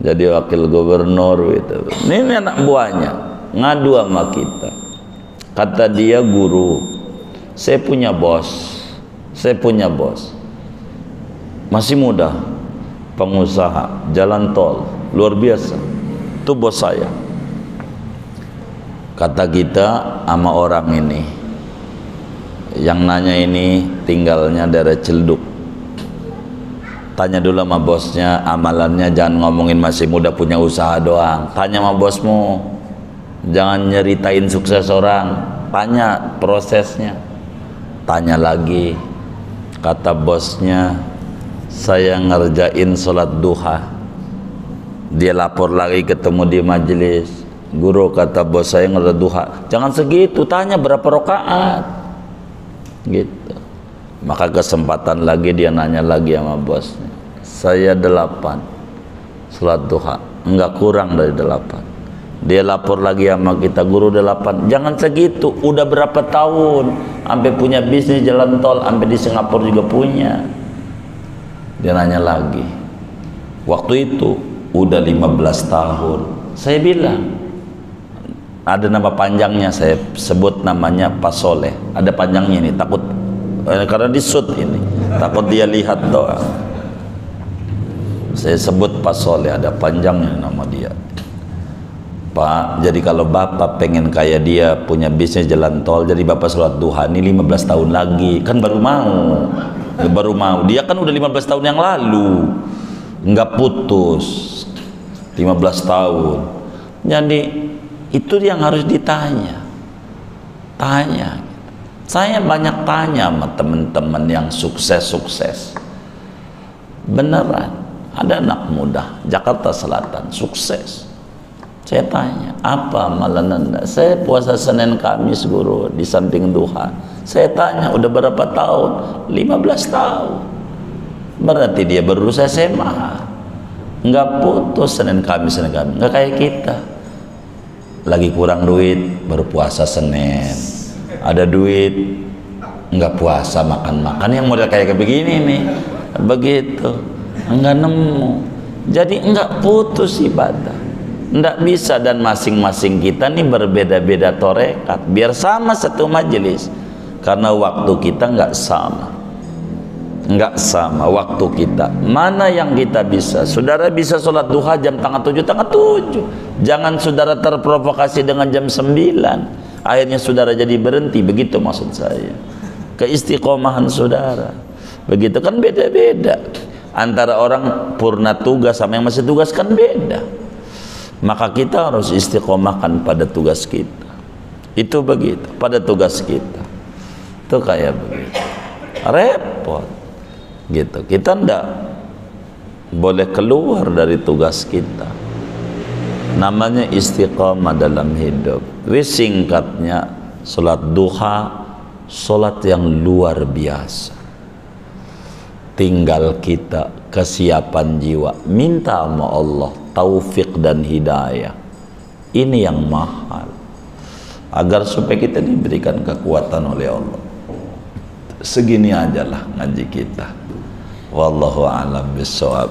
Jadi wakil gubernur gitu. Ini anak buahnya ngadu sama kita. Kata dia, guru, saya punya bos. Masih muda, pengusaha, jalan tol, luar biasa. Itu bos saya. Kata kita sama orang ini, yang nanya ini tinggalnya daerah Celduk. Tanya dulu sama bosnya, amalannya jangan ngomongin masih muda punya usaha doang. Tanya sama bosmu, jangan nyeritain sukses orang, tanya prosesnya. Tanya lagi, kata bosnya, saya ngerjain sholat duha. Dia lapor lagi ketemu di majelis, guru kata bos saya ngerjain duha. Jangan segitu, tanya berapa rakaat gitu. Maka kesempatan lagi dia nanya lagi sama bosnya, saya 8 sholat duha, enggak kurang dari 8. Dia lapor lagi sama kita, guru 8. Jangan segitu, udah berapa tahun sampai punya bisnis jalan tol, sampai di Singapura juga punya. Dia nanya lagi, waktu itu udah 15 tahun. Saya bilang, ada nama panjangnya, saya sebut namanya Pak Soleh. Ada panjangnya ini, takut karena disut ini, takut dia lihat doang. Saya sebut Pak Soleh, ada panjangnya nama dia. Pak, jadi kalau bapak pengen kayak dia, punya bisnis jalan tol, jadi bapak sholat duha ini 15 tahun lagi, kan baru mau. Dia kan udah 15 tahun yang lalu nggak putus, 15 tahun. Jadi itu yang harus ditanya. Saya banyak tanya sama teman-teman yang sukses. Beneran, ada anak muda Jakarta Selatan sukses. Saya tanya, apa amalan Anda? Saya puasa Senin Kamis guru di samping duha. Saya tanya, udah berapa tahun? 15 tahun. Berarti dia berusaha SMA. Enggak putus Senin Kamis. Enggak kayak kita. Lagi kurang duit, baru puasa Senin. Ada duit, enggak puasa, makan yang model kayak begini nih. Begitu. Enggak nemu. Jadi enggak putus ibadah. Enggak bisa, dan masing-masing kita nih berbeda-beda torekat. Biar sama satu majelis. Karena waktu kita enggak sama waktu kita. Mana yang kita bisa? Saudara bisa sholat duha jam tengah 7. Jangan saudara terprovokasi dengan jam 9. Akhirnya saudara jadi berhenti. Begitu maksud saya. Keistiqomahan saudara. Begitu kan beda-beda. Antara orang purna tugas sama yang masih tugas kan beda. Maka kita harus istiqomahkan pada tugas kita. Itu begitu. Pada tugas kita. Itu kayak begitu. Repot. Gitu. Kita ndak boleh keluar dari tugas kita. Namanya istiqamah dalam hidup. Singkatnya, sholat duha, sholat yang luar biasa. Tinggal kita kesiapan jiwa, minta sama Allah taufik dan hidayah. Ini yang mahal, agar supaya kita diberikan kekuatan oleh Allah. Segini ajalah ngaji kita. Wallahu a'lam bishawab.